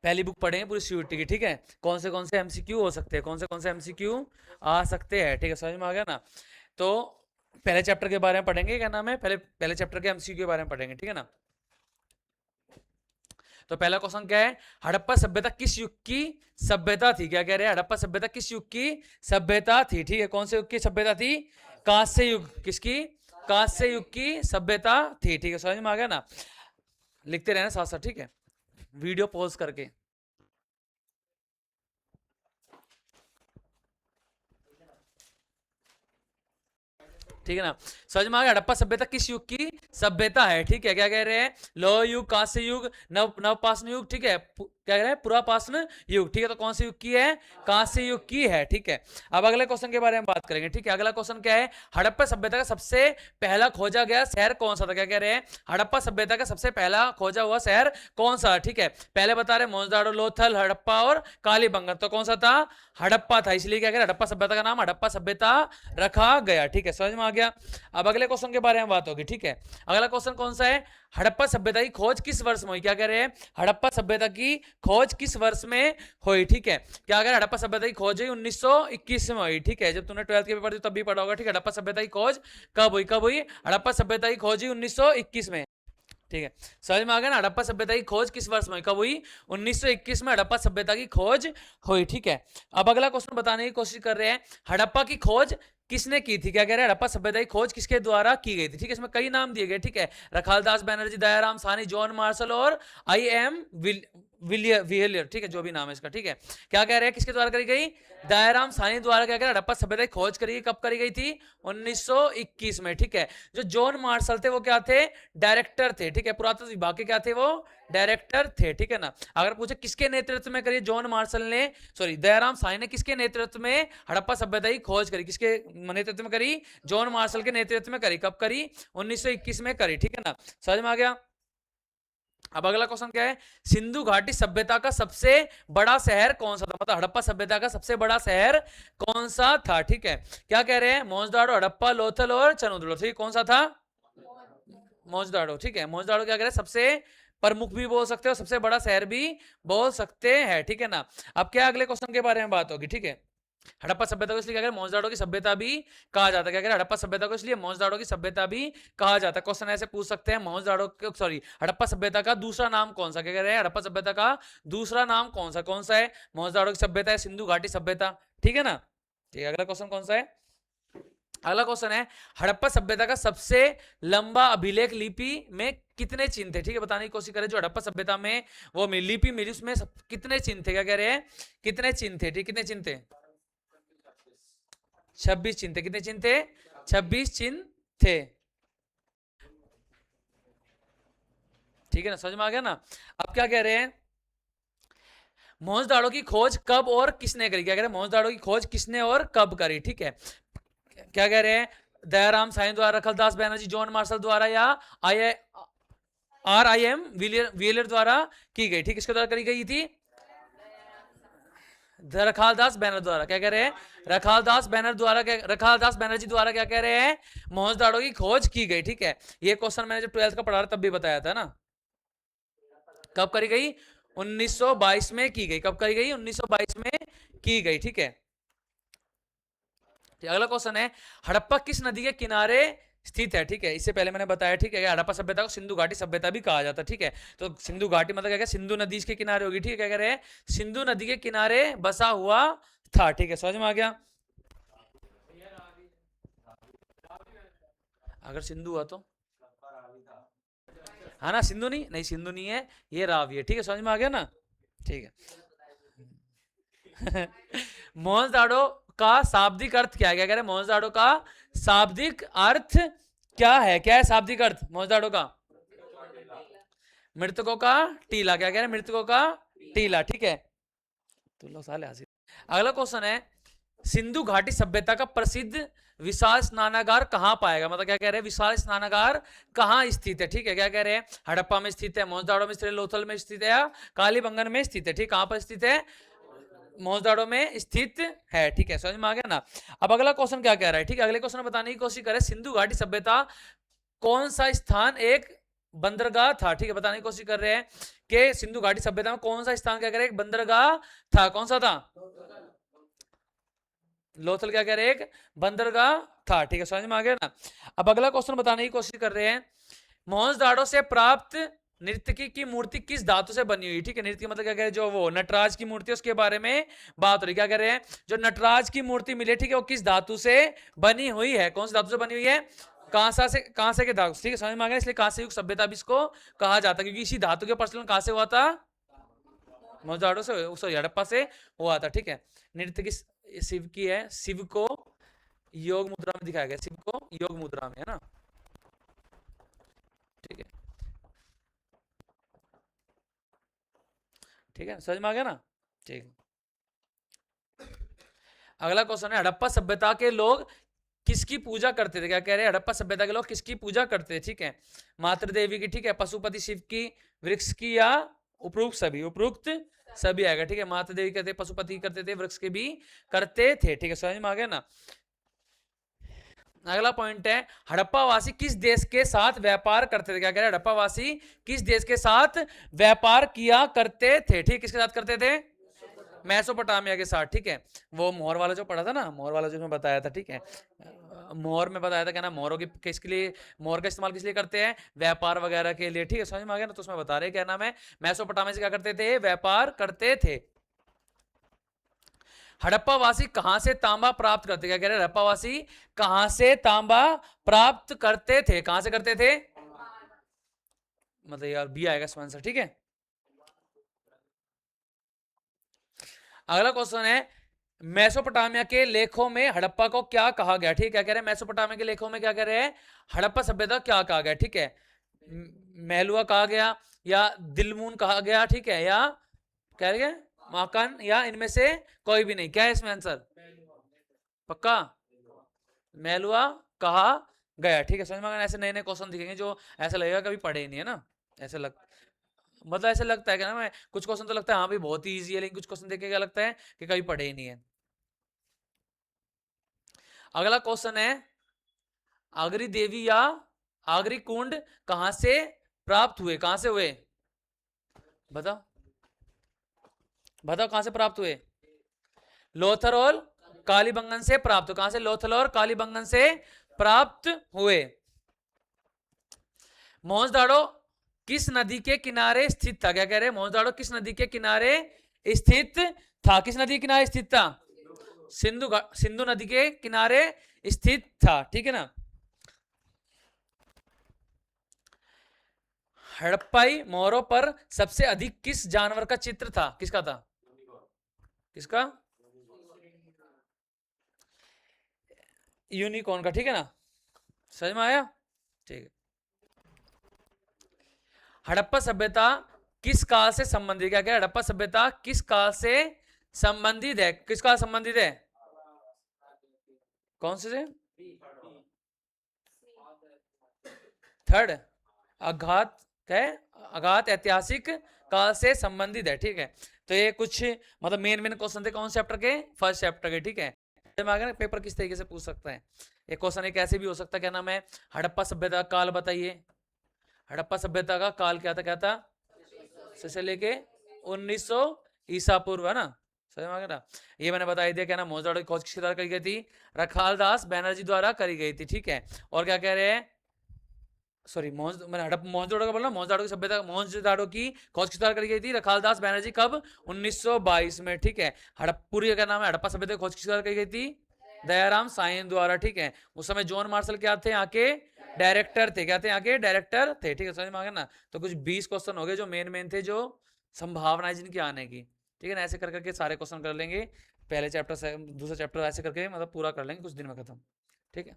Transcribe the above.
पहली बुक पढ़ेंगे पूरी सीयूईटी की, ठीक है। कौन से एमसीक्यू हो सकते हैं, कौन से एमसीक्यू आ सकते हैं, ठीक है, समझ में आ गया ना। तो पहले चैप्टर के बारे में पढ़ेंगे, क्या नाम है, पहले चैप्टर के एमसीक्यू के बारे में पढ़ेंगे, ठीक है ना। तो पहला क्वेश्चन क्या है, हड़प्पा सभ्यता किस युग की सभ्यता थी, क्या कह रहे हैं, हड़प्पा सभ्यता किस युग की सभ्यता थी, ठीक है। कौन से युग की सभ्यता थी, कांस्य युग, किसकी, कांस्य युग की सभ्यता थी, ठीक है, समझ में आ गया ना। लिखते रहना साथ साथ, ठीक है, वीडियो पॉज करके। ठीक है ना, समझ में आ गया। हड़प्पा सभ्यता किस युग की सभ्यता है, ठीक है। क्या कह रहे हैं, लोह युग, कांस्य युग, नवपाषाण युग, ठीक है, क्या कह रहे हैं, पुरापाषाण युग, ठीक है। तो कौन से युग की है, कांस्य युग की है, ठीक है। अब अगले क्वेश्चन के बारे में बात करेंगे, ठीक है। अगला क्वेश्चन क्या है, हड़प्पा सभ्यता का सबसे पहला खोजा गया शहर कौन सा था, क्या कह रहे हैं, हड़प्पा सभ्यता का सबसे पहला खोजा हुआ शहर कौन सा, ठीक है। पहले बता रहे मोहनजोदड़ो, लोथल, हड़प्पा और कालीबंगन, तो कौन सा था, हड़प्पा था, इसलिए क्या कह रहे हैं, हड़प्पा सभ्यता का नाम हड़प्पा सभ्यता रखा गया, ठीक है, समझ में आ गया। अब अगले क्वेश्चन के बारे में बात होगी, ठीक है। अगला क्वेश्चन कौन सा है, हड़प्पा सभ्यता की खोज किस वर्ष में हुई, क्या कह रहे हैं, हड़प्पा सभ्यता की खोज किस वर्ष में हुई, ठीक है। क्या कह रहे हैं, हड़प्पा सभ्यता की खोज हुई 1921 में हुई, ठीक है। जब तूने 12th के पेपर दिए तब भी पढ़ा होगा, ठीक है। हड़प्पा सभ्यता की खोज कब हुई, हड़प्पा सभ्यता की खोज हुई 1921 में, ठीक है, समझ में आ गया ना। हड़प्पा सभ्यता की खोज किस वर्ष में कब हुई, 1921 में हड़प्पा सभ्यता की खोज हुई, ठीक है। अब अगला क्वेश्चन बताने की कोशिश कर रहे हैं, हड़प्पा की खोज किसने की थी, क्या कह रहे हैं, हड़प्पा सभ्यता की खोज किसके द्वारा की गई थी, ठीक है। इसमें कई नाम दिए गए, ठीक है, रखालदास बैनर्जी, दयाराम साहनी, जॉन मार्शल और आई एम विलियर, ठीक है, जो भी नाम है इसका, ठीक है। क्या कह रहे हैं, किसके द्वारा करी गई, दयाराम साहनी द्वारा, क्या कह रहे हैं, हड़प्पा सभ्यता की खोज करी, कब करी गई थी, 1921 में, ठीक है। जो जॉन मार्शल थे वो क्या थे, डायरेक्टर थे, ठीक है, पुरातत्व विभाग के क्या थे, वो डायरेक्टर थे, ठीक है ना। अगर पूछे किसके नेतृत्व में करी, जॉन मार्शल ने, सॉरी, दयाराम साहनी ने किसके नेतृत्व में हड़प्पा सभ्यता की खोज करी, किसके नेतृत्व में करी, जॉन मार्शल के नेतृत्व में करी, कब करी, 1921 में करी, ठीक है ना, समझ में आ गया। अब अगला क्वेश्चन क्या है, सिंधु घाटी सभ्यता का सबसे बड़ा शहर कौन सा था, मतलब हड़प्पा सभ्यता का सबसे बड़ा शहर कौन सा था, ठीक है। क्या कह रहे हैं, मोहनजोदड़ो, हड़प्पा, लोथल और चंद्रगुप्त, ठीक, कौन सा था, मोहनजोदड़ो, ठीक है। मोहनजोदड़ो क्या कह रहे हैं, सबसे प्रमुख भी बोल सकते हो, सबसे बड़ा शहर भी बोल सकते हैं, ठीक है ना। अब क्या अगले क्वेश्चन के बारे में बात होगी, ठीक है। हड़प्पा सभ्यता को इसलिए क्या कह रहे हैं, मोहनजोदड़ो की सभ्यता भी कहा जाता है, क्या कह रहे हैं, हड़प्पा सभ्यता को इसलिए मोहनजोदड़ो की सभ्यता भी कहा जाता है। क्वेश्चन ऐसे पूछ सकते हैं, मोहनजोदड़ो के, सॉरी, हड़प्पा सभ्यता का दूसरा नाम कौन सा, क्या कह रहे हैं, हड़प्पा सभ्यता का दूसरा नाम कौन सा है, मोहनजोदड़ो की सभ्यता है, सिंधु घाटी सभ्यता, ठीक है ना। ठीक है, अगला क्वेश्चन कौन सा है, अगला क्वेश्चन है, हड़प्पा सभ्यता का सबसे लंबा अभिलेख लिपि में कितने चिन्ह थे, ठीक है, बताने की कोशिश करें। जो हड़प्पा सभ्यता में वो लिपि मिली उसमें कितने चिन्ह थे, क्या कह रहे हैं, कितने चिन्ह थे, ठीक, कितने चिन्ह थे, 26 चिन्ह थे, कितने चिन्ह थे, 26 चिन्ह थे, ठीक है ना, समझ में आ गया ना। अब क्या कह रहे हैं, मोहनजोदड़ो की खोज कब और किसने करी, क्या कह रहे हैं, मोहनजोदड़ो की खोज किसने और कब करी, ठीक है। क्या कह रहे हैं, दयाराम साहनी द्वारा, रखलदास बैनर्जी, जॉन मार्शल द्वारा, या आई RIM विलियर द्वारा की गई, ठीक, इसके द्वारा करी गई थी, रखालदास बैनर द्वारा, क्या कह रहे हैं, रखालदास बैनर द्वारा, रखालदास बैनर्जी द्वारा, क्या कह रहे हैं, मोहनजोदड़ो की खोज की गई, ठीक है। ये क्वेश्चन मैंने जब 12th का पढ़ा था तब भी बताया था ना। कब करी गई, 1922 में की गई, कब करी गई, 1922 में की गई, ठीक है। अगला क्वेश्चन है, हड़प्पा किस नदी के किनारे स्थित है, ठीक है। इससे पहले मैंने बताया, ठीक है, हड़प्पा सभ्यता को सिंधु घाटी सभ्यता भी कहा जाता है, ठीक है। तो सिंधु घाटी मतलब क्या, सिंधु नदी इसके किनारे होगी, ठीक है, क्या कह रहे हैं, सिंधु नदी के किनारे बसा हुआ था, ठीक है, समझ में आ गया। अगर सिंधु हुआ तो, हाँ ना, सिंधु नहीं, नहीं सिंधु नहीं है, ये रावी है, ठीक है, समझ में आ गया ना, ठीक है। मोहनजोदड़ो का शाब्दिक अर्थ क्या है, क्या कह रहे हैं, मोहनजोदड़ो का शाब्दिक अर्थ क्या है शाब्दिक अर्थ मोहनजोदड़ो का, मृतकों का टीला, क्या कह रहे हैं, मृतकों का टीला, ठीक है। तो साले हासिल। अगला क्वेश्चन है, सिंधु घाटी सभ्यता का प्रसिद्ध विशाल स्नानागार कहां पाएगा, मतलब क्या कह रहे हैं, विशाल स्नानागार कहां स्थित है, ठीक है। क्या कह रहे हैं, हड़प्पा में स्थित है, मोहनजोदड़ो में स्थित है, लोथल में स्थित है, या कालीबंगन में स्थित है, ठीक, कहां पर स्थित है, मोहनजोदड़ो में स्थित है, ठीक है, समझ में आ गया ना। अब अगला क्वेश्चन क्या कह रहा है, ठीक है, अगले क्वेश्चन बताने की कोशिश करें, सिंधु घाटी सभ्यता कौन सा स्थान एक बंदरगाह था, ठीक है, बताने की कोशिश कर रहे हैं के सिंधु घाटी सभ्यता में कौन सा स्थान क्या करे, बंदरगाह था, कौन सा था, लोथल क्या कह रहे हैं, एक बंदरगाह था। ठीक है, समझ में आ गया ना। अब अगला क्वेश्चन बताने की कोशिश कर रहे हैं, मोहनजोदड़ो से प्राप्त नर्तकी की मूर्ति किस धातु से बनी हुई। ठीक है, नृत्य मतलब क्या कह रहे हैं, जो वो नटराज की मूर्ति है उसके बारे में बात हो रही। क्या कह रहे हैं, जो नटराज की मूर्ति मिली, ठीक है, वो किस धातु से बनी हुई है, कौन सी धातु से बनी हुई है, कांसा के धातु। ठीक है, समझ में आ गया। इसलिए कांस्य युग सभ्यता भी इसको कहा जाता है, क्योंकि इसी धातु के प्रचलन कहां से हुआ था, मोहनजोदड़ो से, सॉरी हड़प्पा से हुआ था। ठीक है, नृत्य की शिव की है, शिव को योग मुद्रा में दिखाया गया, शिव को योग मुद्रा में, है ना। ठीक है, ठीक है, समझ में आ गया ना। ठीक, अगला क्वेश्चन है, हड़प्पा सभ्यता के लोग किसकी पूजा करते थे। क्या कह रहे हैं, हड़प्पा सभ्यता के लोग किसकी पूजा करते थे। ठीक है, मातृ देवी की, ठीक है, पशुपति शिव की, वृक्ष की, या उपरोक्त सभी, उपरोक्त सभी आएगा। ठीक है, मातृ देवी करते, पशुपति करते थे, वृक्ष के भी करते थे। ठीक है, समझ में आ गया ना। अगला पॉइंट है, हड़प्पा वासी किस देश के साथ व्यापार करते थे। क्या कह रहे हैं, हड़प्पा वासी किस देश के साथ व्यापार किया करते थे। ठीक, किसके साथ करते थे, मेसोपोटामिया के साथ। ठीक है, वो मोहर वाला जो पढ़ा था ना, मोहर वाला जो मैं बताया था। ठीक है, मोहर में बताया था, क्या ना, मोहरों की किसके लिए, मोहर का इस्तेमाल किस लिए करते हैं, व्यापार वगैरह के लिए। ठीक है, समझ में आ गया ना। तो उसमें बता रहे क्या नाम है, मेसोपोटामिया से क्या करते थे, व्यापार करते थे। हड़प्पा वासी कहां से तांबा प्राप्त करते, क्या कह रहे हैं, हड़प्पा वासी कहां से तांबा प्राप्त करते थे, कहां से करते थे, मतलब यार बी आएगा इसमें आंसर। ठीक है, अगला क्वेश्चन है, मेसोपोटामिया के लेखों में हड़प्पा को क्या कहा गया। ठीक है, क्या कह रहे हैं, मेसोपोटामिया के लेखों में क्या कह रहे हैं, हड़प्पा सभ्यता क्या कहा गया। ठीक है, मेलुआ कहा गया, या दिलमून कहा गया, ठीक है, या कह रहे हैं माकन, या इनमें से कोई भी नहीं। क्या है इसमें आंसर, पक्का मेलुआ कहा गया। ठीक है, समझ में आ गया। ऐसे नए नए क्वेश्चन दिखेंगे जो ऐसा लगेगा कभी पढ़े ही नहीं है ना, ऐसे लग, मतलब ऐसे लगता है कि ना, मैं कुछ क्वेश्चन तो लगता है हाँ भाई बहुत ही ईजी है, लेकिन कुछ क्वेश्चन देख के क्या लगता है कि कभी पढ़े ही नहीं है। अगला क्वेश्चन है, आगरी देवी या आगरी कुंड कहां से प्राप्त हुए, कहां से हुए, बताओ बताओ, कहां से प्राप्त हुए, लोथल और कालीबंगन से प्राप्त, कहां से, लोथल और कालीबंगन से प्राप्त हुए। मोहनजोदड़ो किस नदी के किनारे स्थित था। क्या कह रहे हैं, मोहनजोदड़ो किस नदी के किनारे स्थित था, किस नदी के किनारे स्थित था, सिंधु नदी के किनारे स्थित था। ठीक है ना। हड़प्पाई मोहरों पर सबसे अधिक किस जानवर का चित्र था, किसका था, किसका, यूनिकॉर्न का। ठीक है ना, समझ में आया। ठीक है, हड़प्पा सभ्यता किस काल से संबंधित, क्या क्या, हड़प्पा सभ्यता किस काल से संबंधित है, किस काल संबंधित है, कौन से, थर्ड, अघात है, अघात ऐतिहासिक काल से संबंधित है। ठीक है, तो ये कुछ मतलब मेन मेन क्वेश्चन थे कौन चैप्टर के, फर्स्ट चैप्टर के। ठीक है, पेपर किस तरीके से पूछ सकता है, एक क्वेश्चन एक ऐसे भी हो सकता है, क्या नाम है, हड़प्पा सभ्यता का काल बताइए, हड़प्पा सभ्यता का काल क्या था, क्या था, से लेके 1900 ईसा पूर्व, है ना, समझ में आ गया ना। ये मैंने बता दिया, क्या ना, मोहनजोदड़ो की खोज किसके द्वारा करी गई थी, रखालदास बैनर्जी द्वारा करी गई थी। ठीक है, और क्या कह रहे हैं, सॉरी मैंने मोहनजोदड़ो का बोला, मोहनजोदड़ो की सभ्यता, मोहनजोदड़ो की खोज किस द्वारा करी गई थी, रखालदास बैनर्जी, कब, 1922 में। ठीक है, हड़प्पुरी का नाम है, हड़प्पा सभ्यता की खोज किस द्वारा करी गई थी, दयाराम सायन द्वारा। ठीक है, उस समय जॉन मार्शल क्या थे, यहाँ के डायरेक्टर थे, क्या थे, यहाँ के डायरेक्टर थे। ठीक है, समझ में आ गया ना। तो कुछ 20 क्वेश्चन हो गए जो मेन मेन थे, जो संभावना है जिनकी आने की। ठीक है ना, ऐसे कर करके सारे क्वेश्चन कर लेंगे, पहले चैप्टर से दूसरा चैप्टर ऐसे करके मतलब पूरा कर लेंगे कुछ दिन में खत्म। ठीक है।